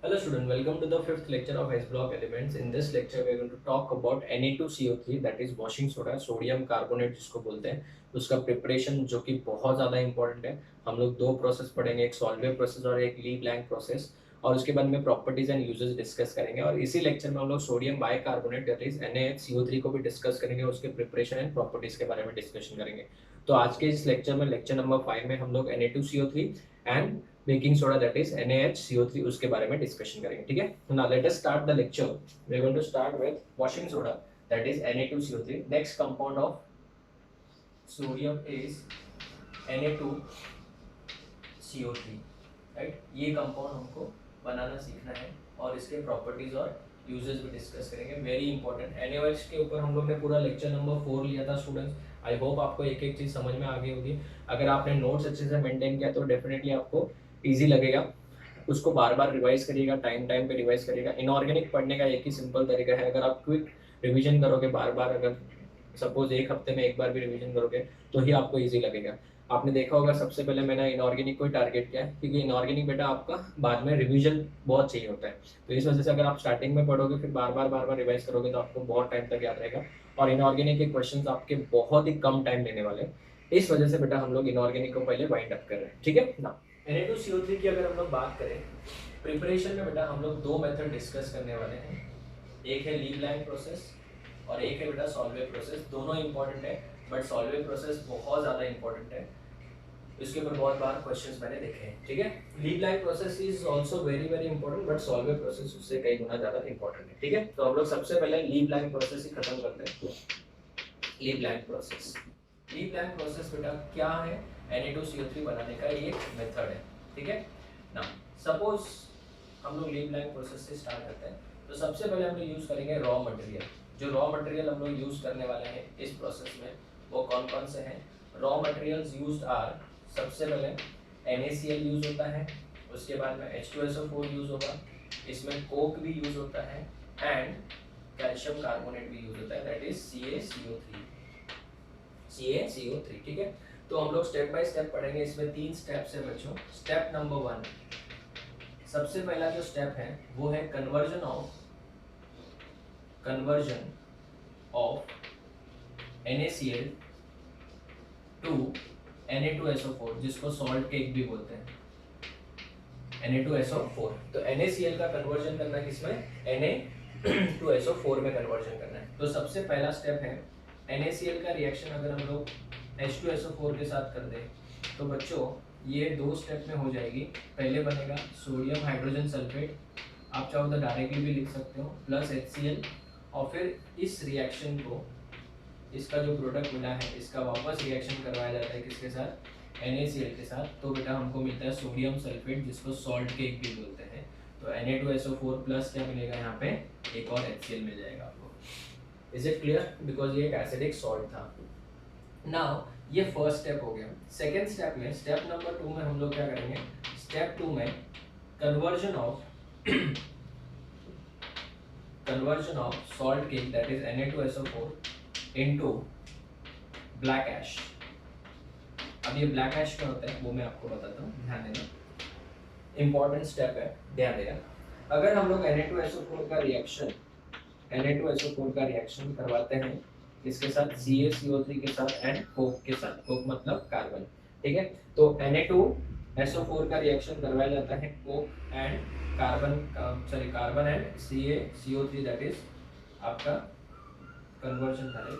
Hello student, welcome to the fifth lecture of S block elements. In this lecture we are going to talk about Na2CO3 that is washing soda, sodium carbonate जिसको बोलते हैं, उसका preparation जो कि बहुत ज़्यादा important है। हम लोग दो प्रोसेस पढ़ेंगे, एक सॉल्वे प्रोसेस और एक ली ब्लैंक प्रोसेस, और उसके बाद में प्रॉपर्टीज एंड यूजेस डिस्कस करेंगे। और इसी लेक्चर में हम लोग sodium bicarbonate that is NaHCO3 को भी डिस्कस करेंगे, उसके प्रिपरेशन एंड प्रॉपर्टीज के बारे में डिस्कशन करेंगे। तो आज के इस लेक्चर में, लेक्चर नंबर 5 में, हम लोग Na2CO3 and baking soda that is NaHCO3 उसके बारे में डिस्कशन करेंगे। ठीक है, now let us start the lecture. We are going to start with washing soda that is Na2CO3। Next compound of sodium is Na2CO3, right. ये compound हमको बनाना सीखना है और इसके प्रॉपर्टीज और यूजेस भी डिस्कस करेंगे, वेरी इंपॉर्टेंट। NaOH के ऊपर हम लोग ने पूरा लेक्चर नंबर 4 लिया था स्टूडेंट्स। आई होप आपको एक एक चीज़ समझ में आ गई होगी। अगर आपने नोट्स अच्छे से मेंटेन किया तो डेफिनेटली आपको ईजी लगेगा। उसको बार बार रिवाइज करिएगा, टाइम टाइम पे रिवाइज करिएगा। इनऑर्गेनिक पढ़ने का एक ही सिंपल तरीका है, अगर आप क्विक रिवीजन करोगे बार बार, अगर सपोज एक हफ्ते में एक बार भी रिवीजन करोगे तो ही आपको ईजी लगेगा। आपने देखा होगा सबसे पहले मैंने इनऑर्गेनिक को ही टारगेट किया है, क्योंकि इनऑर्गेनिक बेटा आपका बाद में रिवीजन बहुत चाहिए होता है। तो इस वजह से अगर आप स्टार्टिंग में पढ़ोगे फिर बार बार रिवाइज करोगे तो आपको बहुत टाइम तक याद रहेगा, और इनऑर्गेनिक के क्वेश्चन आपके बहुत ही कम टाइम लेने वाले हैं। इस वजह से बेटा हम लोग इनऑर्गेनिक को पहले वाइंड अप कर रहे हैं। ठीक है ना। Na2CO3 की अगर हम लोग बात करें प्रिपरेशन में, बेटा हम लोग दो मेथड डिस्कस करने वाले हैं। एक है ली ब्लैंक प्रोसेस और एक है बेटा सॉल्वे प्रोसेस। दोनों इंपॉर्टेंट है, बट सॉल्वे प्रोसेस बहुत ज़्यादा इंपॉर्टेंट है। इसके ऊपर बहुत बार क्वेश्चंस मैंने देखे हैं। ठीक है, Leblanc process is also very very important, but Solvay process उससे कई गुना ज़्यादा इंपॉर्टेंट है। ठीक है, तो हम लोग सबसे पहले ली ब्लैंक प्रोसेस ही खत्म करते हैं। ली ब्लैंक प्रोसेस, ली ब्लैंक प्रोसेस बेटा क्या है? Na2CO3 बनाने का एक मेथड है। ठीक है ना। सपोज हम लोग ली ब्लैंक प्रोसेस से स्टार्ट करते हैं, तो सबसे पहले हम लोग यूज करेंगे रॉ मटेरियल। जो रॉ मटेरियल हम लोग यूज करने वाले हैं इस प्रोसेस में वो कौन कौन से हैं? रॉ मटेरियल्स यूज्ड आर, सबसे पहले NaCl यूज होता है, उसके बाद में H2SO4 यूज होगा, इसमें कोक भी यूज होता है, एंड कैल्शियम कार्बोनेट भी यूज होता है दैट इज CaCO3। CaCO3। ठीक है, तो हम लोग स्टेप बाय स्टेप पढ़ेंगे। इसमें 3 स्टेप्स है बच्चों। स्टेप नंबर 1, सबसे पहला जो स्टेप है वो है conversion of NaCl to Na2SO4, जिसको सॉल्ट केक भी बोलते हैं, Na2SO4। तो NaCl का कन्वर्जन करना किसमें? Na2SO4 में कन्वर्जन करना है। तो सबसे पहला स्टेप है NaCl का रिएक्शन अगर हम लोग H2SO4 के साथ कर दें तो बच्चों ये 2 स्टेप में हो जाएगी। पहले बनेगा सोडियम हाइड्रोजन सल्फेट, आप चाहो तो डायरेक्टली भी लिख सकते हो, प्लस HCl, और फिर इस रिएक्शन को, इसका जो प्रोडक्ट मिला है इसका वापस रिएक्शन करवाया जाता है किसके साथ? NaCl के साथ। तो बेटा हमको मिलता है सोडियम सल्फेट, जिसको सॉल्ट केक भी बोलते हैं। तो Na2SO4 प्लस क्या मिलेगा यहाँ पे? एक और HCl मिल जाएगा आपको। Is it clear? बिकॉज ये एक एसिडिक सॉल्ट था। नाउ ये फर्स्ट स्टेप हो गया। सेकेंड स्टेप में, स्टेप नंबर 2 में हम लोग क्या करेंगे? स्टेप 2 में conversion of salt cake that is Na2SO4 into black ash. अब ये ब्लैक ऐश क्या होता है वो मैं आपको बताता हूँ, ध्यान देना, इंपॉर्टेंट स्टेप है, ध्यान देना। अगर हम लोग Na2SO4 का रिएक्शन करवाते हैं इसके साथ, CaCO3 के साथ एंड कोक के साथ, कोक मतलब कार्बन। ठीक है, तो Na2SO4 का रिएक्शन करवाया जाता है Coke and carbon and CaCO3 that is आपका कन्वर्जन था। ये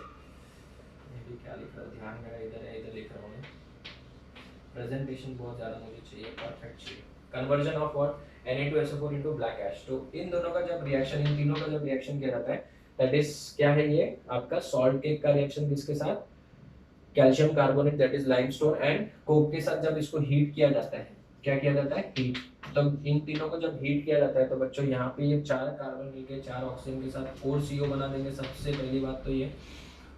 भी क्या लिख रहा हूँ, ध्यान मेरा इधर है, इधर लिख रहा हूँ मैं। प्रेजेंटेशन बहुत ज़्यादा मुझे चाहिए, परफेक्ट चाहिए। Conversion of what? Na2SO4 into black ash. तो इन दोनों का जब रिएक्शन, इन तीनों का जब रिएक्शन किया जाता है दैट इज क्या है? ये आपका सॉल्ट केक का रिएक्शन किसके साथ? Calcium carbonate that is limestone and Coke के साथ जब इसको हीट किया जाता है, क्या किया जाता है? हीट। तब इन तीनों को जब हीट किया जाता है तो बच्चों यहाँ पे ये 4 कार्बन मिलके 4 ऑक्सीजन के साथ 4 CO बना देंगे। सबसे पहली बात तो ये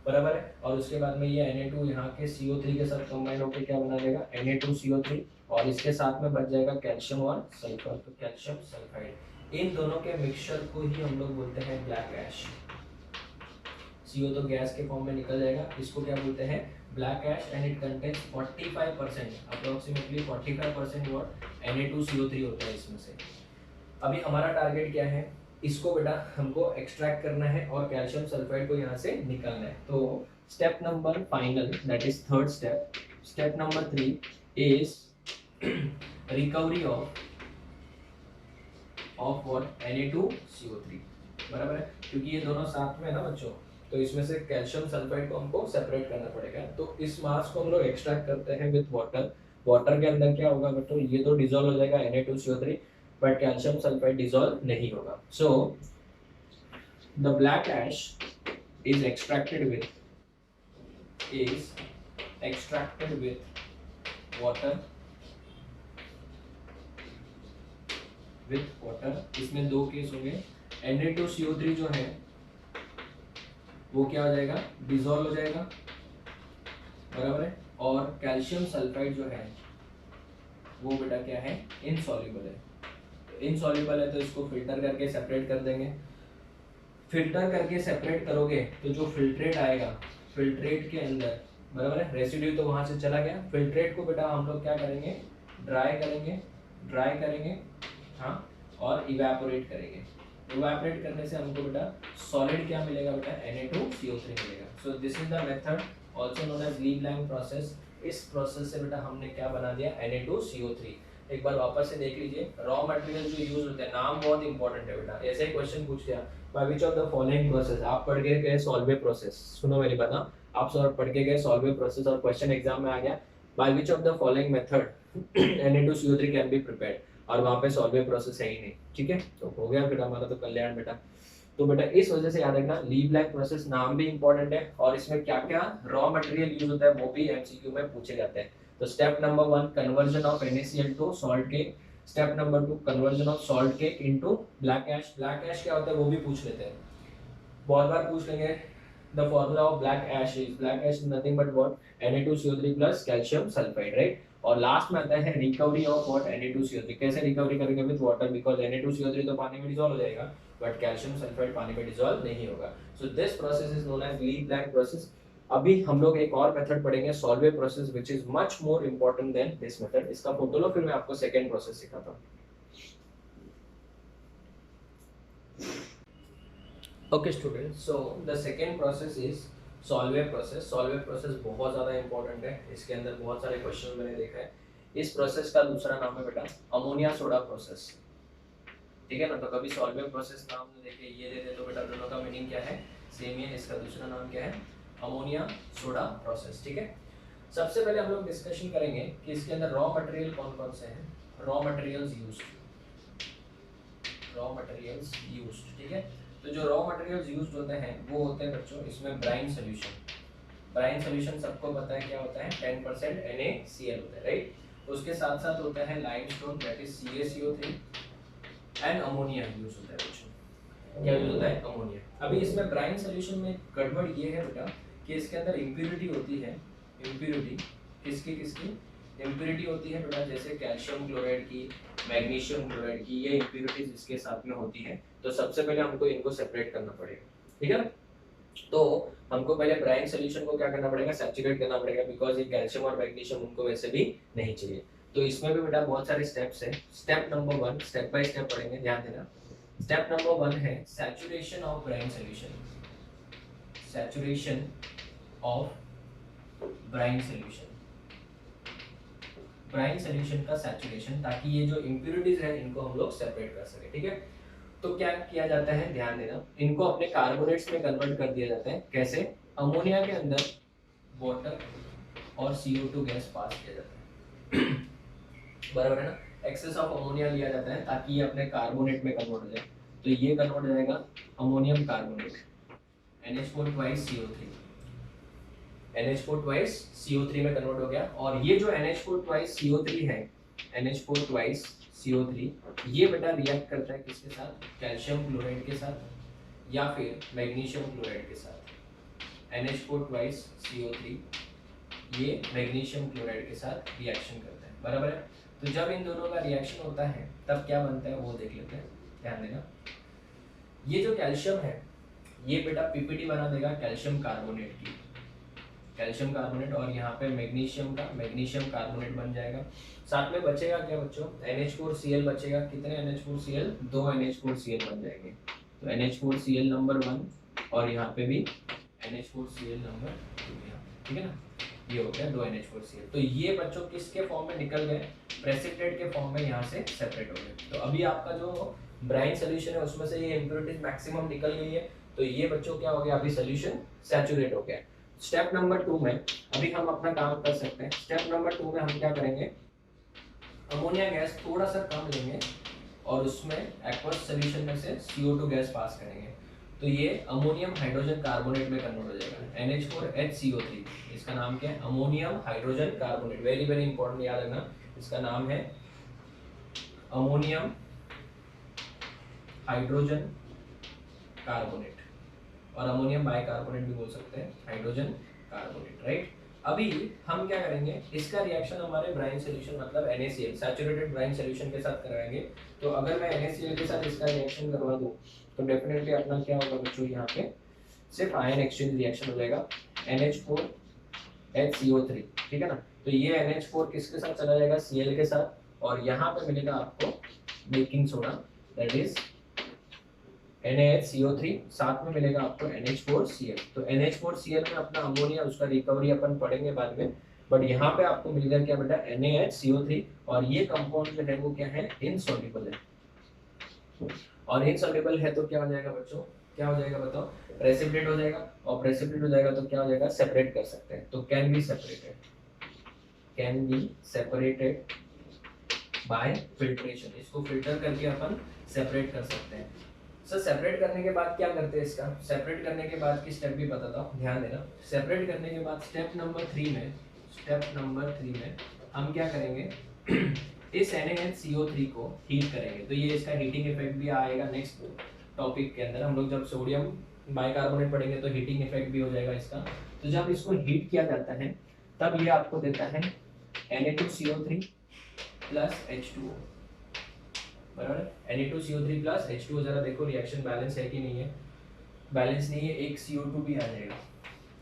बराबर है, और उसके बाद में ये Na2 यहाँ के CO3 के साथ कंबाइन होकर क्या बना देगा? Na2CO3, और इसके साथ में बच जाएगा कैल्शियम और सल्फर, तो कैल्शियम सल्फाइड। इन दोनों के मिक्सचर को ही हम लोग बोलते हैं ब्लैक ऐश। CO तो गैस के फॉर्म में निकल जाएगा, इसको क्या बोलते हैं? Black ash, and it contains 45%, approximately 45% what? Na2CO3 होता है इसमें से। अभी हमारा टारगेट क्या है, इसको बेटा हमको एक्सट्रैक्ट करना है और कैल्शियम सल्फाइड को यहाँ से निकालना है। तो step number final, that is third step, step number 3 is recovery of what, Na2CO3, बराबर है, क्योंकि ये दोनों साथ में है ना बच्चों, तो इसमें से कैल्शियम सल्फाइड को हमको सेपरेट करना पड़ेगा। तो इस मास को हम लोग एक्सट्रैक्ट करते हैं विद वाटर। वाटर के अंदर क्या होगा बच्चों, ये तो डिसॉल्व हो जाएगा Na2CO3, but calcium sulphide dissolve नहीं होगा। So the black ash is extracted with water, इसमें दो केस होंगे। Na2CO3 जो है वो क्या हो जाएगा, डिसॉल्व हो जाएगा, बराबर है, और कैल्शियम सल्फाइड जो है वो बेटा क्या है, इनसॉल्युबल है। इनसॉल्युबल है तो इसको फिल्टर करके सेपरेट कर देंगे। फिल्टर करके सेपरेट करोगे तो जो फिल्ट्रेट आएगा, फिल्ट्रेट के अंदर, बराबर है, रेसिड्यू तो वहां से चला गया। फिल्ट्रेट को बेटा हम लोग क्या करेंगे, ड्राई करेंगे, हाँ, और इवेपोरेट करेंगे। इवेपोरेट करने से हमको बेटा सॉलिड क्या मिलेगा बेटा, Na2CO3 मिलेगा। So this is the method also known as Leblanc process. इस प्रोसेस से बेटा हमने क्या बना दिया, Na2CO3। एक बार वापस से देख लीजिए, रॉ मटेरियल जो यूज होते हैं, नाम बहुत इंपॉर्टेंट है बेटा, ऐसे ही क्वेश्चन पूछ लिया, by which of the following process, आप पढ़ के गए सॉल्वे प्रोसेस, सुनो मेरी बात, आप सब पढ़ के गए सॉल्वे प्रोसेस और क्वेश्चन एग्जाम में आ गया, by which of the following method Na2CO3 can be prepared, और वहां पे सॉल्वे प्रोसेस है ही नहीं, ठीक है, तो हो गया फिर हमारा तो कल्याण बेटा। तो बेटा इस वजह से याद रखना, ली ब्लैंक प्रोसेस नाम भी इंपॉर्टेंट है, और इसमें क्या क्या रॉ मटेरियल यूज होता है वो भी एमसीक्यू में पूछे जाते हैं। तो step number 1 conversion of NaCl to salt cake, step number 2 conversion of salt cake into black ash. Black ash क्या होता है वो भी पूछ लेते हैं, बहुत बार पूछ लेंगे। The formula of black ash is nothing but what, Na2CO3 plus calcium sulphide, right. और लास्ट में आता है रिकवरी ऑफ व्हाट, Na2CO3, कैसे रिकवरी करेंगे, विद वाटर, बिकॉज Na2CO3 तो पानी में डिसॉल्व हो जाएगा, बट कैल्शियम सल्फाइड पानी में डिसॉल्व नहीं होगा। So this process is known as Leblanc process. अभी हम लोग एक और मेथड पढ़ेंगे, Solvay process, which is much more important than this method. इसका फोटो लो, फिर मैं आपको सेकंड प्रोसेस सिखाता हूं। Okay student, so the second process is Solvay process. Solvay process बहुत ज़्यादा इंपॉर्टेंट है, इसके अंदर बहुत सारे क्वेश्चन मैंने देखा है। इस प्रोसेस का दूसरा नाम है बेटा अमोनिया सोडा प्रोसेस, ठीक है ना। तो कभी सॉल्वे प्रोसेस नाम देखे ये दे दे तो बेटा दोनों का मीनिंग क्या है, सेम ही है। इसका दूसरा नाम क्या है, अमोनिया सोडा प्रोसेस, ठीक है। सबसे पहले हम लोग डिस्कशन करेंगे कि इसके अंदर रॉ मटेरियल कौन कौन से हैं, रॉ मटेरियल्स यूज्ड, ठीक है। तो जो रॉ मटेरियल्स यूज्ड होते हैं वो होते हैं बच्चों, इसमें ब्राइन सॉल्यूशन। ब्राइन सॉल्यूशन सबको पता है क्या होता है, 10% NaCl होता है, राइट। उसके साथ साथ होता है limestone, that is CaCO3, and ammonia use होता है बच्चों। क्या यूज होता है, अमोनिया। अभी इसमें ब्राइन सॉल्यूशन में गड़बड़ ये है बेटा कि इसके अंदर इम्प्योरिटी होती है। इम्प्योरिटी किसकी किसकी इम्प्योरिटी होती है बेटा, जैसे कैल्शियम क्लोराइड की, मैग्नीशियम क्लोराइड की, ये इम्प्योरिटीज इसके साथ में होती है। तो सबसे पहले हमको इनको सेपरेट करना पड़ेगा, ठीक है। तो हमको पहले ब्राइन सॉल्यूशन को क्या करना पड़ेगा, सैचुरेट करना पड़ेगा, बिकॉज ये कैल्शियम और मैग्नीशियम उनको वैसे भी नहीं चाहिए। तो इसमें भी बेटा बहुत सारे स्टेप्स हैं। Step number 1 step by step पढ़ेंगे, ध्यान देना। स्टेप नंबर 1 है saturation of brine solution, saturation of brine solution, brine solution का सैचुरेशन, ताकि ये जो इम्प्योरिटीज है इनको हम लोग सेपरेट कर सके, ठीक है। तो क्या किया जाता है, ध्यान देना, इनको अपने कार्बोनेट्स में कन्वर्ट कर दिया जाता है। कैसे, अमोनिया के अंदर वाटर और CO2 गैस पास किया जाता है, बराबर है ना। एक्सेस ऑफ अमोनिया लिया जाता है ताकि ये अपने कार्बोनेट में कन्वर्ट हो जाए। तो ये कन्वर्ट हो जाएगा ammonium carbonate, NH4 twice CO3, NH4 twice CO3 में कन्वर्ट हो गया। और ये जो NH4 twice CO3 है, NH4 twice CO3, ये बेटा रिएक्ट करता है किसके साथ, कैल्शियम क्लोराइड के साथ या फिर मैग्नीशियम क्लोराइड के साथ। NH4 twice CO3 ये मैग्नीशियम क्लोराइड के साथ रिएक्शन करता है, बराबर है। तो जब इन दोनों का रिएक्शन होता है तब क्या बनता है वो देख लेते हैं, ध्यान देना। ये जो कैल्शियम है ये बेटा PPT बना देगा कैल्शियम कार्बोनेट की, कैल्शियम कार्बोनेट, और यहाँ पे मैग्नीशियम का मैग्नीशियम कार्बोनेट बन जाएगा। साथ में बचेगा क्या बच्चों, NH4Cl बचेगा। कितने NH4Cl, 2 NH4Cl बन जाएंगे। तो NH4Cl नंबर 1 और यहाँ पे भी NH4Cl नंबर 2, ठीक है ना, ये हो गया 2 NH4Cl। तो ये बच्चों किसके फॉर्म में निकल गए, प्रेसिपिटेट के फॉर्म में यहाँ से सेपरेट हो गए। तो अभी आपका जो ब्राइन सोल्यूशन है उसमें से ये इम्प्योरिटीज मैक्सिमम निकल गई है। तो ये बच्चों क्या हो गया, अभी सोल्यूशन सैचुरेट हो गया। स्टेप नंबर 2 में अभी हम अपना काम कर सकते हैं। स्टेप नंबर 2 में हम क्या करेंगे, अमोनिया गैस थोड़ा सा कम लेंगे और उसमें एक्वस सोल्यूशन में से CO2 गैस पास करेंगे। तो ये अमोनियम हाइड्रोजन कार्बोनेट में कन्वर्ट हो जाएगा, NH4HCO3। इसका नाम क्या है, ammonium hydrogen carbonate. Very very important, याद रखना, इसका नाम है अमोनियम हाइड्रोजन कार्बोनेट, और अमोनियम बाइकार्बोनेट भी बोल सकते हैं, हाइड्रोजन कार्बोनेट, राइट। अभी हम क्या करेंगे, इसका रिएक्शन हमारे ब्राइन सॉल्यूशन मतलब NaCl सैचुरेटेड ब्राइन सॉल्यूशन के साथ कराएंगे। तो अगर मैं NaCl के साथ इसका रिएक्शन करवा दूं तो डेफिनेटली अपना क्या होगा बच्चों, यहाँ पे सिर्फ आयन एक्सचेंज रिएक्शन हो जाएगा, NH4HCO3, ठीक है ना। तो ये NH4 किसके साथ चला जाएगा, Cl के साथ, और यहाँ पे मिलेगा आपको baking soda, that is NaHCO3, साथ में मिलेगा आपको NH4Cl। तो NH4Cl में अपना अमोनिया, उसका रिकवरी अपन पढ़ेंगे बाद में, बट यहाँ पे आपको मिल गया क्या बेटा, NaHCO3, और ये कंपाउंड जो है वो क्या है, इनसॉल्युबल है। और इनसॉल्युबल है तो क्या हो जाएगा बच्चों, क्या हो जाएगा बताओ, प्रेसिपिटेट हो जाएगा, और प्रेसिपिटेट हो जाएगा तो क्या हो जाएगा, सेपरेट कर सकते हैं। तो can be separated by filtration, इसको फिल्टर करके अपन सेपरेट कर सकते हैं। सर सेपरेट करने के बाद क्या करते हैं, इसका सेपरेट करने के बाद की स्टेप भी बताता हूँ, ध्यान देना। सेपरेट करने के बाद स्टेप नंबर 3 में हम क्या करेंगे, इस NaHCO3 को हीट करेंगे। तो ये इसका हीटिंग इफेक्ट भी आएगा नेक्स्ट टॉपिक के अंदर। हम लोग जब सोडियम बाइकार्बोनेट पढ़ेंगे तो हीटिंग इफेक्ट भी हो जाएगा इसका। तो जब इसको हीट किया जाता है तब ये आपको देता है Na2CO3 प्लस H2O, बराबर। Na2CO3 प्लस H2O, जरा देखो रिएक्शन बैलेंस है कि नहीं है, बैलेंस नहीं है, एक CO2 भी आ जाएगा।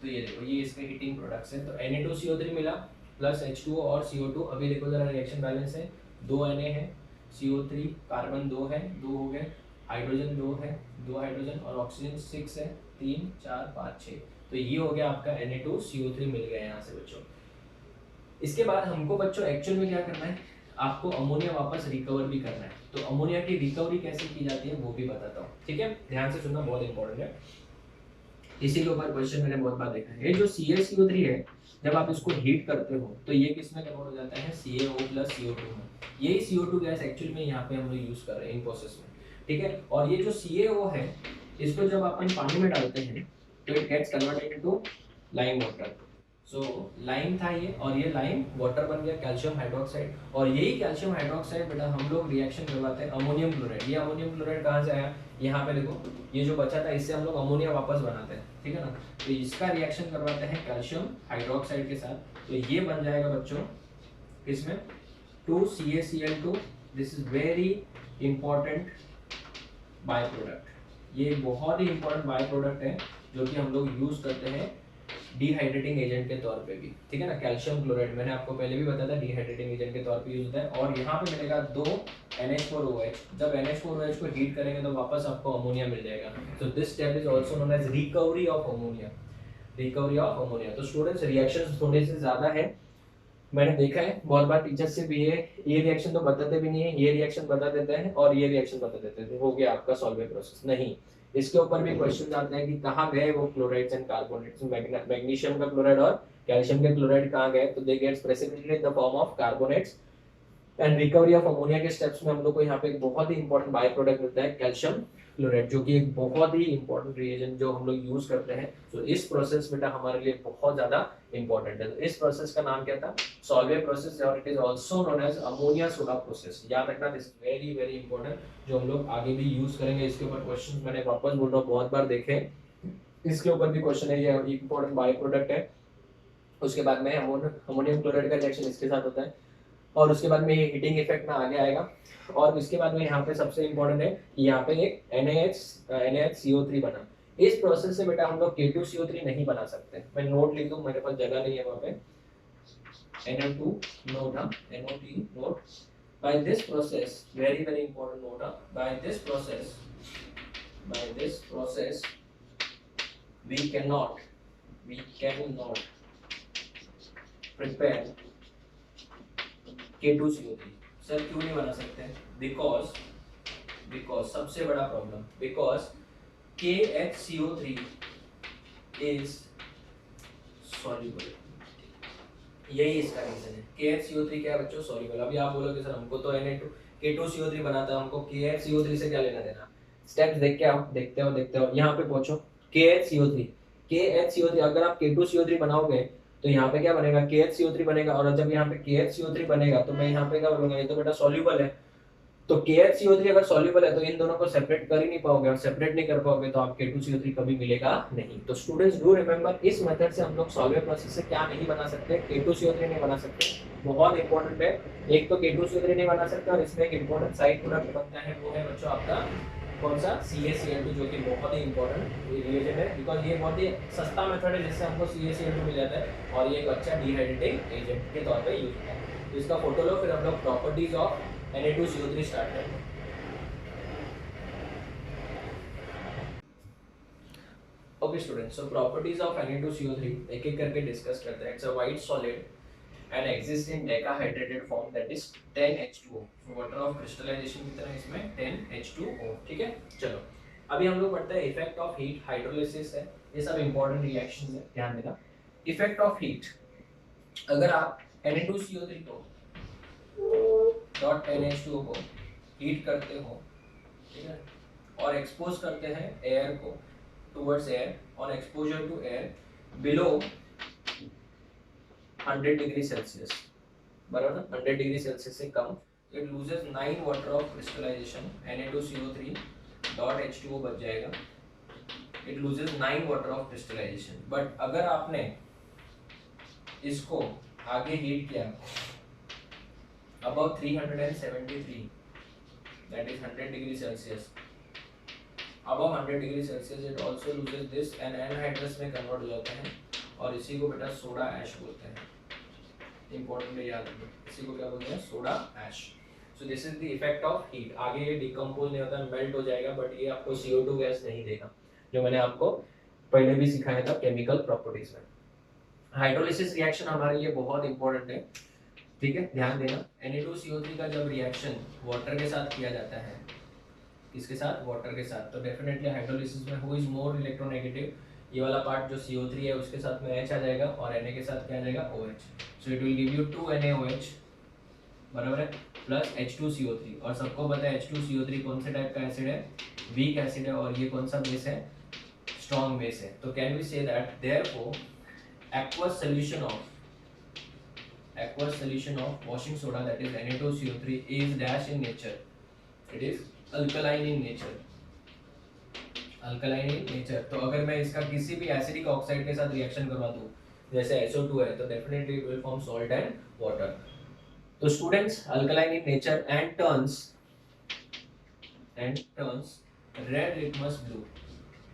तो ये देखो, ये इसके हीटिंग प्रोडक्ट्स है। तो Na2CO3 मिला प्लस H2O और CO2, अभी देखो जरा रिएक्शन बैलेंस है, 2 Na है, CO3 कार्बन 2 है, 2 हो गए, हाइड्रोजन 2 है, 2 हाइड्रोजन, और ऑक्सीजन 6 है, 3 4 5 6। तो ये हो गया आपका Na2CO3 मिल गया यहाँ से बच्चों। इसके बाद हमको बच्चों एक्चुअल में क्या करना है, आपको अमोनिया वापस रिकवर भी करना है। तो अमोनिया की रिकवरी कैसे की जाती है वो भी बताता हूँ, ठीक है, ध्यान से सुनना, बहुत इंपॉर्टेंट है। इसी के ऊपर क्वेश्चन मैंने बहुत बार देखा है। ये जो CaCO3 है, जब आप इसको हीट करते हो तो ये किस में कन्वर्ट हो जाता है, CaO प्लस CO2 में। यही CO2 गैस एक्चुअल में यहाँ पे हम लोग यूज कर रहे हैं इन प्रोसेस में, ठीक है। और ये जो CaO है, इसको जब अपन पानी में डालते हैं तो it gets converted into lime water. So lime था ये, और ये लाइम वाटर बन गया, कैल्शियम हाइड्रोक्साइड। और यही कैल्शियम हाइड्रोक्साइड बेटा हम लोग रिएक्शन करवाते हैं अमोनियम क्लोराइड। ये अमोनियम क्लोराइड कहाँ से आया, यहाँ पे देखो, ये जो बचा था इससे हम लोग अमोनिया वापस बनाते हैं, ठीक है ना। तो इसका रिएक्शन करवाते हैं कैल्शियम हाइड्रोक्साइड के साथ। तो ये बन जाएगा बच्चों किसमें, 2CaCl2। This is very important by product, ये बहुत ही इंपॉर्टेंट बाय प्रोडक्ट है जो कि हम लोग यूज करते हैं डिहाइड्रेटिंग एजेंट के तौर पे भी, ठीक है ना। कैल्शियम क्लोराइड मैंने आपको पहले भी बताया था, डिहाइड्रेटिंग एजेंट के तौर पे यूज होता है। और यहाँ पे मिलेगा 2 NH4OH। जब NH4OH को हीट करेंगे तो वापस आपको अमोनिया मिल जाएगा। So this step is also known as recovery of ammonia, recovery of ammonia. तो स्टूडेंट्स रिएक्शंस थोड़े से ज्यादा है, मैंने देखा है बहुत बार टीचर से भी, ये रिएक्शन तो बताते भी नहीं है, ये रिएक्शन बता देते हैं और ये रिएक्शन बता देते हैं, हो गया आपका सॉल्वेबल प्रोसेस। नहीं, इसके ऊपर भी क्वेश्चन आते हैं कि कहाँ गए वो क्लोराइड्स एंड कार्बोनेट्स, मैग्नीशियम का क्लोराइड और कैल्शियम के क्लोराइड कहाँ गए, तो they gets precipitated in the form of carbonates. And recovery of ammonia के स्टेप्स में हम लोग को यहाँ पे एक बहुत ही इंपॉर्टेंट बाय प्रोडक्ट मिलता है कैल्शियम क्लोराइड, जो कि एक बहुत ही इंपॉर्टेंट रिएजेंट जो हम लोग यूज करते हैं। तो इस प्रोसेस बेटा हमारे लिए बहुत ज्यादा इंपॉर्टेंट है। तो इस प्रोसेस का नाम क्या था, सॉल्वेबल प्रोसेस, और it is also known as ammonia soda process. याद रखना, दिस वेरी वेरी इंपॉर्टेंट, जो हम लोग आगे भी यूज करेंगे। इसके ऊपर क्वेश्चन मैंने वापस बोल रहा हूँ बहुत बार देखे, इसके ऊपर भी क्वेश्चन है, ये इंपॉर्टेंट बाय प्रोडक्ट है। उसके बाद में अमोनियम क्लोराइड का रिएक्शन इसके साथ होता है, और उसके बाद में ये हीटिंग इफेक्ट में आगे आएगा। और उसके बाद में यहाँ पे सबसे इंपॉर्टेंट है, यहाँ पे एक NaHCO3 बना। इस प्रोसेस से बेटा हम लोग K2CO3 नहीं बना सकते। मैं नोट लिख दूं, मेरे पास जगह नहीं है वहां पे। NO2 note, NOT note. By this process, very very important note, by this process we cannot prepare K2CO3। Sir क्यों नहीं बना सकते? because सबसे बड़ा problem, because KHCO3 is soluble। यही इसका रीजन है। KHCO3 क्या है बच्चों? सॉल्युबल। अभी आप बोलोगे सर हमको तो Na2 K2CO3 बनाता है, हमको KHCO3 से क्या लेना देना? स्टेप्स देख के आओ, देखते हो यहाँ पे पहुंचो। KHCO3 अगर आप K2CO3 बनाओगे तो यहाँ पे क्या बनेगा? KHCO3 बनेगा। और जब यहाँ पे KHCO3 बनेगा तो मैं यहाँ पे क्या बोलूंगा? ये तो बेटा सॉल्युबल है। तो KHCO3 अगर सॉल्युबल है तो इन दोनों को सेपरेट कर ही नहीं पाओगे, और सेपरेट नहीं कर पाओगे तो आप K2CO3 कभी मिलेगा नहीं। तो स्टूडेंट्स डू रिमेंबर, इस मेथड से हम लोग सॉल्वेंट प्रोसेस से क्या नहीं बना सकते? K2CO3 नहीं बना सकते। बहुत इंपॉर्टेंट है। एक तो K2CO3 नहीं बना सकते, और इसमें एक इंपॉर्टेंट साइड प्रोडक्ट बनता है, वो है बच्चों आपका कौन सा? CaCl2, जो कि बहुत ही इंपॉर्टेंट रिएजेंट है, बिकॉज ये बहुत ही सस्ता मेथड है जिससे हमको CaCl2 मिल जाता है, और ये एक अच्छा डिहाइड्रेटिंग एजेंट के तौर पे यूज होता है। तो इसका फोटो लो, फिर हम लोग प्रॉपर्टीज ऑफ Na2CO3 स्टार्ट करते हैं। Okay students, so properties of Na2CO3 एक एक करके डिस्कस करते हैं। It's a white solid and exists in decahydrated form, that is 10H2O। Water of crystallisation की तरह इसमें 10H2O। ठीक है, चलो अभी हम लोग पढ़ते हैं इफेक्ट ऑफ हीट। हाइड्रोलिसिस है, ये सब इंपॉर्टेंट रिएक्शंस है, ध्यान देना। इफेक्ट ऑफ हीट, अगर आप Na2CO3 को डॉट NH2O को हीट करते हो, ठीक है, और एक्सपोज करते हैं एयर को टुवर्ड्स एयर, और exposure to air below 100 degree Celsius, बराबर, 100 डिग्री सेल्सियस से कम, it loses 9 water of crystallization. Na2CO3 dot H2O बच जाएगा, it loses 9 water of crystallization. But अगर आपने इसको आगे हीट किया above 373, that is 100 degree Celsius, above 100 degree Celsius it also loses this and anhydrous में कन्वर्ट हो जाता है, और इसी को बेटा सोडा ऐश बोलते हैं। इंपॉर्टेंट याद रखो, इसी को क्या बोलते हैं? Soda ash. So this is the effect of heat. आगे ये डिकम्पोज नहीं होता, मेल्ट हो जाएगा, बट ये आपको CO2 गैस नहीं देगा, जो मैंने आपको पहले भी सिखाया था केमिकल प्रॉपर्टीज में। हाइड्रोलिसिस रिएक्शन हमारे लिए बहुत इंपॉर्टेंट है, ठीक है, ध्यान देना। Na2CO3 का जब रिएक्शन वाटर के साथ किया जाता है, किसके साथ? वाटर के साथ, तो डेफिनेटली हाइड्रोलिसिस में हु इज मोर इलेक्ट्रोनेगेटिव? ये वाला पार्ट जो CO3 है उसके साथ में H आ जाएगा, और Na के साथ क्या आ जाएगा? OH। So it will give you 2NaOH, बराबर है, प्लस H2CO3। और सबको पता है H2CO3 कौन से टाइप का एसिड है? वीक एसिड है, और ये कौन सा बेस है? स्ट्रॉन्ग बेस है। तो can we say that therefore aqueous solution of washing soda, that is Na2CO3, is dash in nature, it is alkaline in nature। Alkaline in nature. तो अगर मैं इसका किसी भी एसिडिक ऑक्साइड के साथ रिएक्शन करवा दूं, जैसे SO2 है, तो definitely it will form salt and water. तो students, alkaline in nature and turns red litmus blue.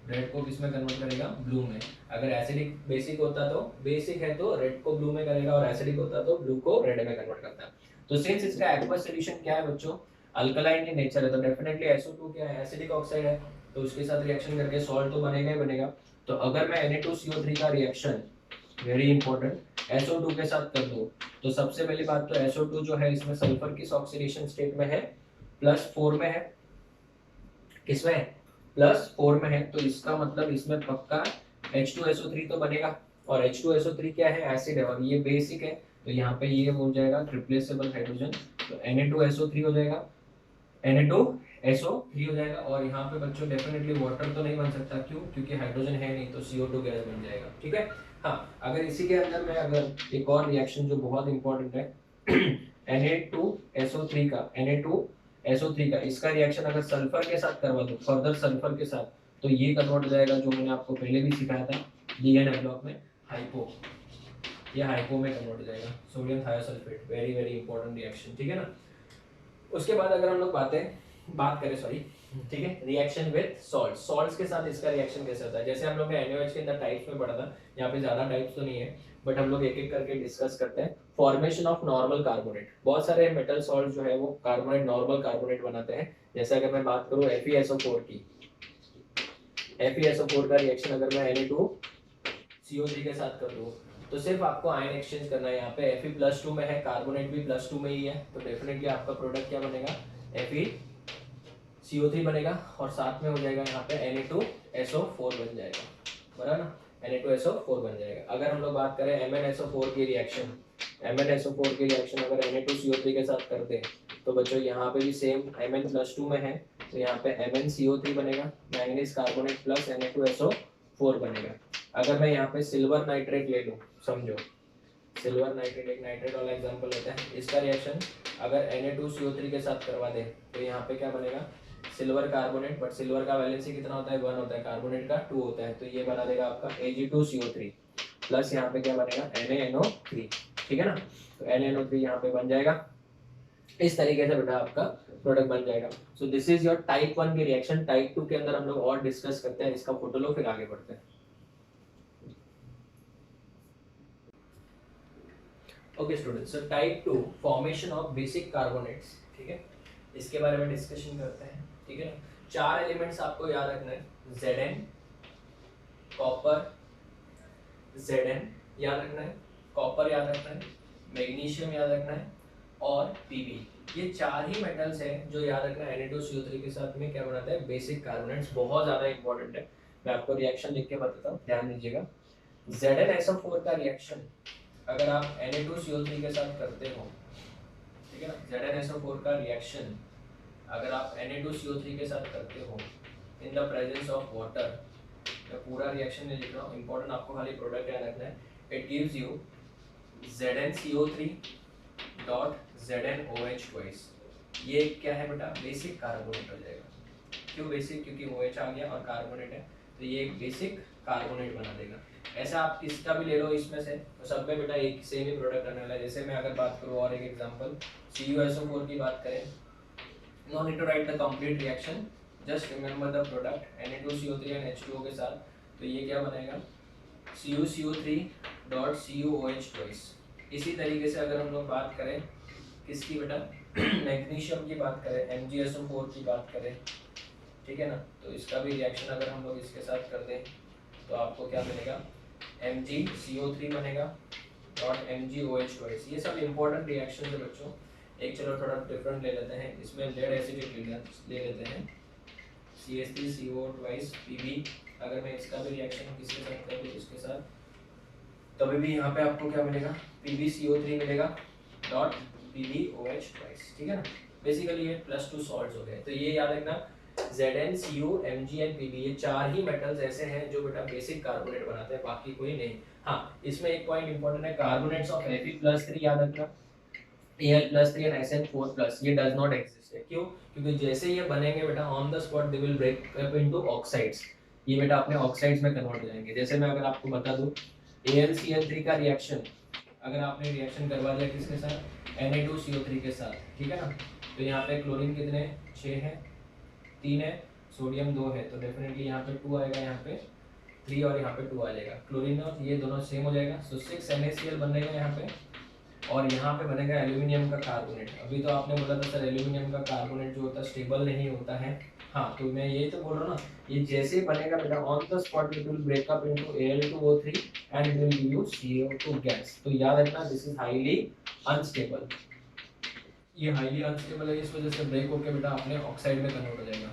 Red को किस में कन्वर्ट करेगा? ब्लू में। अगर एसिडिक बेसिक होता तो बेसिक है तो रेड को ब्लू में करेगा, और एसिडिक होता तो ब्लू को रेड में कन्वर्ट करता है। तो सिंस इसका एक्वस सॉल्यूशन क्या है बच्चों? अल्कलाइन इन नेचर है, तो डेफिनेटली SO2 क्या है? एसिडिक ऑक्साइड है, तो उसके साथ रिएक्शन करके सॉल्ट तो बनेगा ही बनेगा। तो अगर मैं Na2CO3 का रिएक्शन, वेरी इंपॉर्टेंट, SO2 के साथ कर दूं, तो सबसे पहली बात तो SO2 जो है इसमें सल्फर किस ऑक्सीडेशन स्टेट में है? +4 में है। किसमें? +4 में है। तो इसका मतलब इसमें पक्का H2SO3 तो बनेगा, और H2SO3 क्या है? एसिड है, और ये बेसिक है, तो यहाँ पे ये हो जाएगा रिप्लेसेबल हाइड्रोजन, तो Na2SO3 हो जाएगा, Na2SO3 हो जाएगा। और यहाँ पे बच्चों डेफिनेटली वाटर तो नहीं बन सकता, क्यों? क्योंकि हाइड्रोजन है नहीं, तो CO2 गैस बन जाएगा, ठीक है। हाँ, अगर इसी के अंदर में अगर एक और रिएक्शन जो बहुत इंपॉर्टेंट है Na2SO3 का, Na2SO3 का, इसका रिएक्शन अगर सल्फर के साथ करवा दो, फर्दर सल्फर के साथ, तो ये कन्वर्ट हो जाएगा, जो मैंने आपको पहले भी सिखाया था DNA ब्लॉक में, हाइपो। ये हाइपो में कन्वर्ट हो जाएगा, sodium thiosulphate. Very very important reaction, ठीक है ना। उसके बाद अगर हम लोग बातें बात करें, सॉरी, ठीक है, रिएक्शन विद सॉल्ट, सॉल्ट्स के साथ इसका रिएक्शन कैसे होता है, जैसे हम लोग ने NaOH के अंदर टाइप्स में पढ़ा था, यहाँ पे ज्यादा टाइप्स तो नहीं है, बट हम लोग एक एक करके डिस्कस करते हैं। फॉर्मेशन ऑफ नॉर्मल कार्बोनेट, बहुत सारे मेटल सॉल्ट जो है वो कार्बोनेट, नॉर्मल कार्बोनेट बनाते हैं। जैसे अगर मैं बात करूँ FeSO4 की, FeSO4 का रिएक्शन अगर मैं Na2CO3 के साथ कर दूँ, तो सिर्फ आपको आयन एक्सचेंज करना है। यहाँ पे Fe+2 में है, कार्बोनेट भी +2 में ही है, तो डेफिनेटली आपका प्रोडक्ट क्या बनेगा, FeCO3 बनेगा, और साथ में हो जाएगा यहाँ पे Na2SO4 बन जाएगा, बराबर ना, Na2SO4 बन जाएगा। अगर हम लोग बात करें MnSO4 की रिएक्शन, MnSO4 की रिएक्शन अगर Na2CO3 के साथ करते हैं, तो बच्चों यहाँ पे भी सेम Mn+2 में है, तो यहाँ पे MnCO3 बनेगा, मैंगनीज कार्बोनेट प्लस Na2SO4 बनेगा। अगर मैं यहाँ पे सिल्वर नाइट्रेट ले लूँ, समझो सिल्वर नाइट्रेट एक नाइट्रेट वाला एग्जांपल लेते हैं, इसका रिएक्शन अगर Na2CO3 के साथ करवा दे, तो यहाँ पे क्या बनेगा, सिल्वर कार्बोनेट, बट सिल्वर का वैलेंसी कितना होता है, 1 होता है, कार्बोनेट का 2 होता है, तो ये बना देगा आपका Ag2CO3 प्लस यहाँ पे क्या बनेगा, NaNO3, ठीक है ना, तो NaNO3 यहाँ पे बन जाएगा। इस तरीके से बेटा आपका प्रोडक्ट बन जाएगा। So this is your type 1 की रिएक्शन। टाइप 2 के अंदर हम लोग और डिस्कस करते हैं, इसका फोटो लो फिर आगे बढ़ते हैं। Okay students, so type 2 formation of basic carbonates, ठीक है, इसके बारे में डिस्कशन करते हैं, ठीक है ना। 4 एलिमेंट्स आपको याद रखना है, Zn, कॉपर, Zn याद रखना है, कॉपर याद रखना है, मैग्नीशियम याद रखना है, और Pb। ये 4 ही मेटल्स हैं जो याद रखना है Na2CO3 के साथ में क्या बनाता है, बेसिक कार्बोनेट्स। बहुत ज्यादा इंपॉर्टेंट है, मैं आपको रिएक्शन लिख के बताता हूँ, ध्यान दीजिएगा। ZnSO4 का रिएक्शन अगर आप Na2CO3 के साथ करते हो, ठीक है ना, ZnSO4 का रिएक्शन अगर आप Na2CO3 के साथ करते हो in the presence of water, मैं पूरा रिएक्शन नहीं लिख रहा हूँ, इंपॉर्टेंट आपको खाली प्रोडक्ट याद रखना है। It gives you ZnCO3 dot ZnOH twice. ये क्या है बेटा, बेसिक कार्बोनेट हो जाएगा। क्यों बेसिक, क्योंकि OH आ गया और कार्बोनेट है, तो ये एक बेसिक कार्बोनेट बना देगा। ऐसा आप किसका भी ले लो इसमें से, तो सब में बेटा एक सेम ही प्रोडक्ट आने वाला है। जैसे मैं अगर बात करूँ और एक एग्जांपल CuSO4 की बात करें, no need to write the complete reaction, just remember the product Na2CO3 and H2O के साथ, तो ये क्या बनेगा, CuCO3 डॉट CuOH ट्वाइस। इसी तरीके से अगर हम लोग बात करें किसकी बेटा, मैग्नीशियम की बात करें, MgSO4 की बात करें, ठीक है ना, तो इसका भी रिएक्शन अगर हम लोग इसके साथ कर दें तो आपको क्या मिलेगा, MgCO3 बनेगा डॉट MgOH ट्वाइस। ये सब इंपॉर्टेंट रिएक्शन है बच्चों। एक चलो थोड़ा डिफरेंट ले लेते हैं, इसमें लेड एसिड ले लेते हैं, CH3CO ट्वाइस Pb। अगर मैं इसका भी रिएक्शन किसके साथ करूँ, इसके साथ, तभी भी यहाँ पे आपको क्या मिलेगा, PbCO3 मिलेगा डॉट PbOH ट्वाइस, ठीक है ना। बेसिकली ये +2 सॉल्ट्स हो गए। तो ये याद रखना, Zn, Cu, Mg and Pb, ये 4 ही मेटल्स ऐसे हैं जो बेटा बेसिक कार्बोनेट बनाते हैं, बाकी कोई नहीं। हाँ, इसमें एक पॉइंट इंपॉर्टेंट है, कार्बोनेट्स ऑफ Fe+3 याद रखना, Al+3 एंड SN4+, ये डज नॉट एग्जिस्ट है। क्यों, क्योंकि जैसे ये बनेंगे बेटा on the spot they will break up into oxides, ये बेटा अपने ऑक्साइड्स में कन्वर्ट हो जाएंगे। जैसे मैं अगर आपको बता दूं, AlCl3 का रिएक्शन अगर आपने रिएक्शन करवा दिया किसके साथ, Na2CO3 के साथ, ठीक है ना, तो यहाँ पे क्लोरीन कितने, 6 है, 3 है, सोडियम 2 है, तो डेफिनेटली यहाँ पे 2 आएगा, यहाँ पे 3 और यहाँ पे 2 आ जाएगा, क्लोरीन और ये दोनों सेम हो जाएगा, सो 6 NaCl बनेगा यहाँ पे, और यहाँ पे बनेगा एल्यूमिनियम का कार्बोनेट। अभी तो आपने बोला था सर एल्यूमिनियम का कार्बोनेट जो होता है स्टेबल नहीं होता है, हाँ, तो मैं ये तो बोल रहा हूँ ना, ये जैसे बनेगा बेटा on the spot it will break up into Al2O3 and it will give you CO2 gas. तो याद रखना, दिस इज हाईली अनस्टेबल, ये हाईली अनस्टेबल है, इस वजह से ब्रेक होकर बेटा अपने ऑक्साइड में कन्वर्ट हो जाएगा।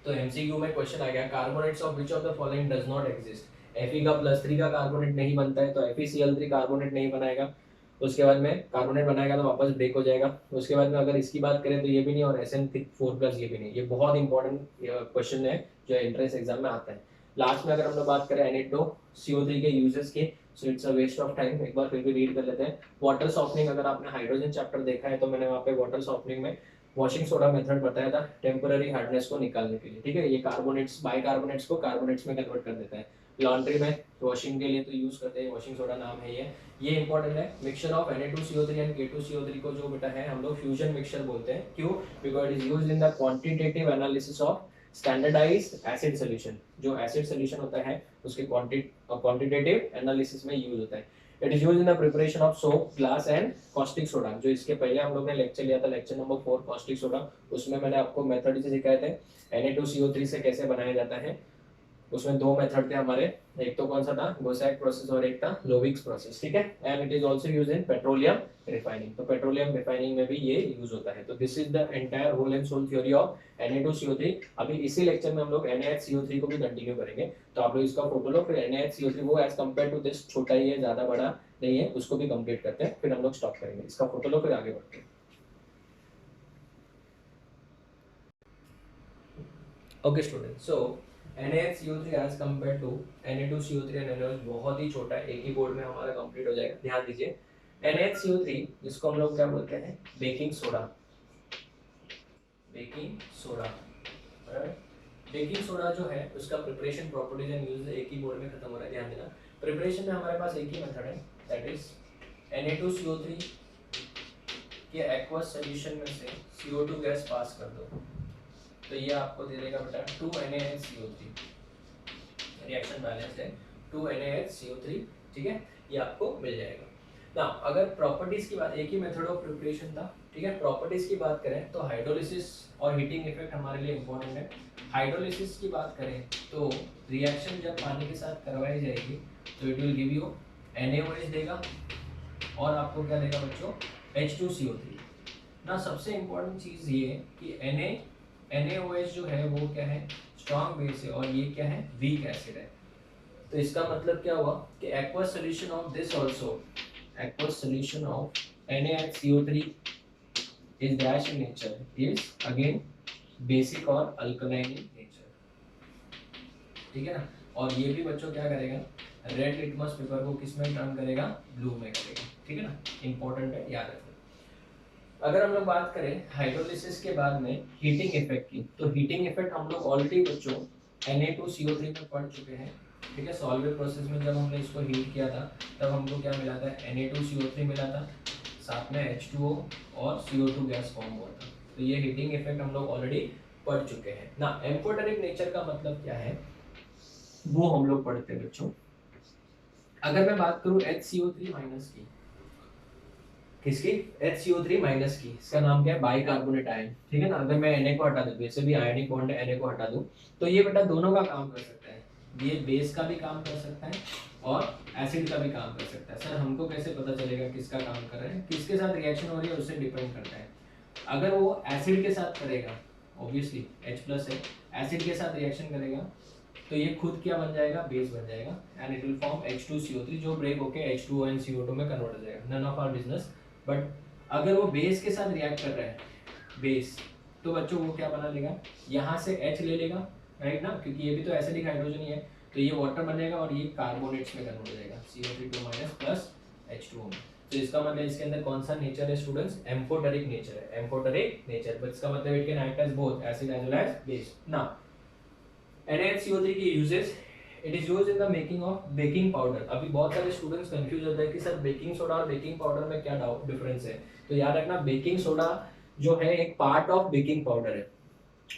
तो MCQ में क्वेश्चन आ गया, carbonates of which of the following does not exist. Fe का +3 का कार्बोनेट नहीं बनता है, तो FeCl3 कार्बोनेट नहीं बनाएगा, उसके बाद में कार्बोनेट बनाएगा तो वापस ब्रेक हो जाएगा। उसके बाद में अगर इसकी बात करें तो ये भी नहीं, और SN4+ ये भी नहीं। ये बहुत इंपॉर्टेंट क्वेश्चन है जो एंट्रेंस एग्जाम में आता है। लास्ट में अगर हम लोग बात करें Na2CO3 के यूजेस के, so it's a waste of time, एक बार फिर भी रीड कर लेते हैं। वाटर सॉफ्टनिंग, अगर आपने हाइड्रोजन चैप्टर देखा है तो मैंने वहाँ पे वाटर सॉफ्टनिंग में वॉशिंग सोडा मेथड बताया था टेम्पररी हार्डनेस को निकालने के लिए, ठीक है। ये कार्बोनेट्स, बाइकार्बोनेट्स को कार्बोनेट्स में कन्वर्ट कर देता है। लॉन्ड्री में वॉशिंग के लिए तो यूज करते हैं, वॉशिंग सोडा नाम है ये इंपॉर्टेंट है। Mixture of Na2CO3 and K2CO3 को जो बेटा है हम लोग फ्यूजन मिक्सचर बोलते हैं। क्यों? Because it is used in the quantitative analysis of standardised acid solution. जो एसिड सॉल्यूशन होता है उसके क्वांटिटेटिव एनालिसिस में यूज होता है। It is used in the preparation of soap, glass and caustic soda. जो इसके पहले हम लोग ने लेक्चर लिया था, लेक्चर नंबर 4 कॉस्टिक सोडा, उसमें मैंने आपको मेथड से सिखाए थे Na2CO3 से कैसे बनाया जाता है। उसमें दो मेथड थे हमारे, एक तो कौन सा था, गोसैक प्रोसेस और एक था लोविक्स प्रोसेस, ठीक है। And it is also used in petroleum refining. तो पेट्रोलियम रिफाइनिंग में भी ये यूज होता है। तो this is the entire whole and sole theory of Na2CO3। अभी इसी लेक्चर में हम लोग NaHCO3 को भी कंटिन्यू करेंगे। तो आप लोग इसका फोटो लो, फिर NaHCO3 वो एज कंपेयर टू दिस छोटा ही है, ज्यादा बड़ा नहीं है, उसको भी कंप्लीट करते हैं, फिर हम लोग स्टॉप करेंगे। इसका फोटो लो, फिर आगे बढ़ते हैं। Okay student, so NaHCO3 as compare to Na2CO3 and NaOH बहुत ही छोटा है, एक ही बोर्ड में हमारा कंप्लीट हो जाएगा। ध्यान दीजिए, NaHCO3 जिसको हम लोग क्या बोलते हैं, baking soda. Baking soda, baking soda जो है उसका प्रिपरेशन, प्रॉपर्टीज एंड यूज एक ही बोर्ड में खत्म हो रहा है, ध्यान देना। प्रिपरेशन में हमारे पास एक ही मेथड है, दैट इज Na2CO3 के एक्वस सॉल्यूशन में से CO2 गैस पास कर दो, तो ये आपको दे देगा बेटा 2 NaHCO3। रिएक्शन बैलेंस्ड है, 2 NaHCO3, ठीक है, ये आपको मिल जाएगा ना। अगर प्रॉपर्टीज की बात, एक ही मेथड ऑफ प्रिपरेशन था, ठीक है। प्रॉपर्टीज की बात करें तो हाइड्रोलिसिस और हीटिंग इफेक्ट हमारे लिए इंपॉर्टेंट है। हाइड्रोलिसिस की बात करें तो रिएक्शन जब पानी के साथ करवाई जाएगी तो it will give you NaOH देगा और आपको क्या देगा बच्चों, H2CO3 ना। सबसे इंपॉर्टेंट चीज ये कि NaOH जो है वो क्या है, स्ट्रॉन्ग बेस है, और ये क्या है, वीक एसिड है। तो इसका मतलब क्या हुआ कि aqueous solution of this also, aqueous solution of NaHCO3 is dash in nature, is again basic और alkaline in nature, ठीक है ना। और ये भी बच्चों क्या करेगा, रेड लिटमस पेपर को किस में टर्न करेगा, ब्लू में करेगा, ठीक है ना। इंपॉर्टेंट है, याद रखना। अगर हम लोग बात करें हाइड्रोलिसिस के बाद में हीटिंग इफेक्ट की, तो हीटिंग इफेक्ट हम लोग ऑलरेडी बच्चों Na2CO3 में पढ़ चुके हैं, ठीक है। सॉल्वेट प्रोसेस में जब हमने इसको हीट किया था तब हमको क्या मिला था, Na2CO3 मिला था, साथ में H2O और CO2 गैस फॉर्म हुआ था। तो ये हीटिंग इफेक्ट हम लोग ऑलरेडी पढ़ चुके हैं ना। एम्फोटेरिक नेचर का मतलब क्या है वो हम लोग पढ़ते हैं बच्चों। अगर मैं बात करूं HCO3 माइनस की, किसकी, HCO3 माइनस की, इसका नाम क्या है, बाइकार्बोनेट आयन, ठीक है ना। अगर मैं Na को हटा दूं, वैसे भी आयनिक बॉन्ड है, Na को हटा दूं तो ये बेटा दोनों का काम कर सकता है, ये बेस का भी काम कर सकता है और एसिड का भी काम कर सकता है। सर हमको कैसे पता चलेगा किसका काम कर रहा है, किसके साथ रिएक्शन हो रही है उससे डिपेंड करता है। अगर वो एसिड के साथ करेगा, ऑब्वियसली H+ है, एसिड के साथ रिएक्शन करेगा तो ये खुद क्या बन जाएगा, बेस बन जाएगा, and it will form H2CO3 जो ब्रेक होके H2O and CO2 में कन्वर्ट हो जाएगा। None of our business. But अगर वो बेस के साथ रिएक्ट कर रहा है, बेस, तो बच्चों वो क्या बना लेगा, यहाँ से H ले लेगा, राइट ना, क्योंकि ये भी तो एसिडिक हाइड्रोजन ही है, तो ये वाटर बनेगा और ये कार्बोनेट्स में कन्वर्ट हो जाएगा, CO3 प्लस H2O में। तो इसका मतलब इसके अंदर कौन सा नेचर है स्टूडेंट्स, एम्फोटेरिक नेचर है, एम्फोटेरिक नेचर। बट इसका मतलब it can act as both acid as well as base ना। NaHCO3 की uses, it is used in the making of baking powder. अभी बहुत सारे स्टूडेंट्स कंफ्यूज होते हैं कि सर बेकिंग सोडा और बेकिंग पाउडर में क्या डिफरेंस है। तो याद रखना, बेकिंग सोडा जो है एक पार्ट ऑफ बेकिंग पाउडर है।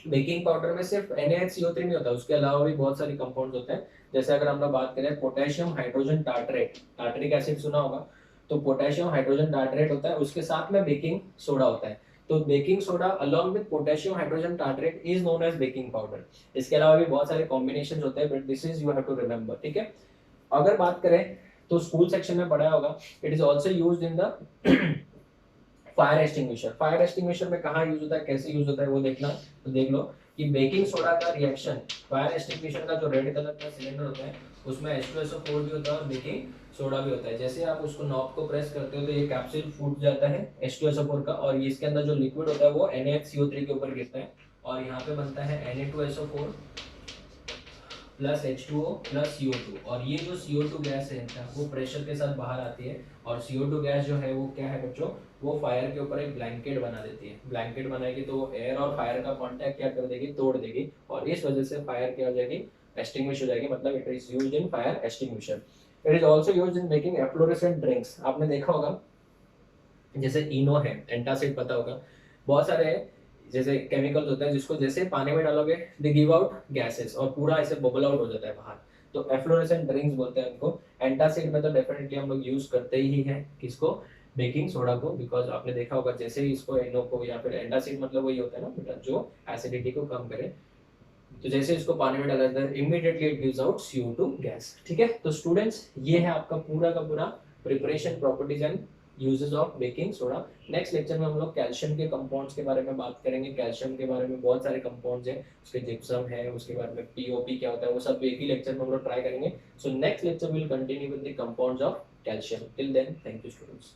बेकिंग पाउडर में सिर्फ NaHCO3 नहीं होता, उसके अलावा भी बहुत सारे कंपाउंड्स होते हैं। जैसे अगर हम लोग बात करें potassium hydrogen tartrate, tartaric acid सुना होगा, तो पोटेशियम हाइड्रोजन टार्टरेट होता है, उसके साथ में बेकिंग सोडा होता है। तो baking soda along with potassium hydrogen tartrate is known as baking powder. इसके अलावा भी बहुत सारे कॉम्बिनेशंस होते हैं, but this is you have to remember, ठीक है। अगर बात करें तो स्कूल सेक्शन में पढ़ा होगा, it is also used in the fire extinguisher. Fire extinguisher में कहाँ यूज होता है, कैसे यूज होता है वो देखना। तो देख लो कि बेकिंग सोडा का रिएक्शन, फायर एक्सटिंग्विशर का जो रेड कलर का सिलेंडर होता है उसमें H2SO4 भी होता है और बेकिंग सोडा भी होता है। जैसे आप उसको नॉब को प्रेस करते हो तो ये कैप्सूल फूट जाता है H2SO4 का, और इसके अंदर जो लिक्विड होता है वो NaHCO3 के ऊपर गिरता है, और यहाँ पे बनता है Na2SO4 plus H2O plus CO2। और ये जो CO2 गैस है वो प्रेशर के साथ बाहर आती है, और CO2 गैस जो है वो क्या है बच्चों, वो फायर के ऊपर एक ब्लैंकेट बना देती है। ब्लैंकेट बनाएगी तो वो एयर और फायर का कांटेक्ट क्या कर देगी, तोड़ देगी, और इस वजह से फायर क्या हो जाएगी, एक्सटिंग्विश हो जाएगी, मतलब it is used in fire extinguisher. It is also used in making efflorescent drinks. आपने देखा होगा जैसे इनो है, एंटासिड पता होगा, बहुत सारे जैसे केमिकल्स होते हैं जिसको जैसे पानी में डालोगे दे गिव आउट गैसेस और पूरा ऐसे बबल आउट हो जाता है बाहर, तो एफ्लोरेसेंट ड्रिंक्स बोलते हैं उनको। एंटासिड में तो डेफिनेटली हम लोग यूज करते ही हैं किसको, बेकिंग सोडा को, बिकॉज आपने देखा होगा जैसे ही इसको इनो को या फिर एंटासिड मतलब वही होता है ना बेटा जो एसिडिटी को कम करे, तो जैसे इसको पानी में डाला जाता है immediately it gives out CO2 gas. ठीक है, तो स्टूडेंट्स ये है आपका पूरा का पूरा preparation, properties and uses of baking soda. Next lecture में हम लोग कैल्शियम के कंपाउंड्स के बारे में बात करेंगे। कैल्शियम के बारे में बहुत सारे कंपाउंड्स हैं, उसके जिप्सम है, उसके बारे में POP क्या होता है, वो सब एक ही लेक्चर में हम लोग ट्राई करेंगे। So next lecture will continue with the compounds of calcium. Till then thank you students.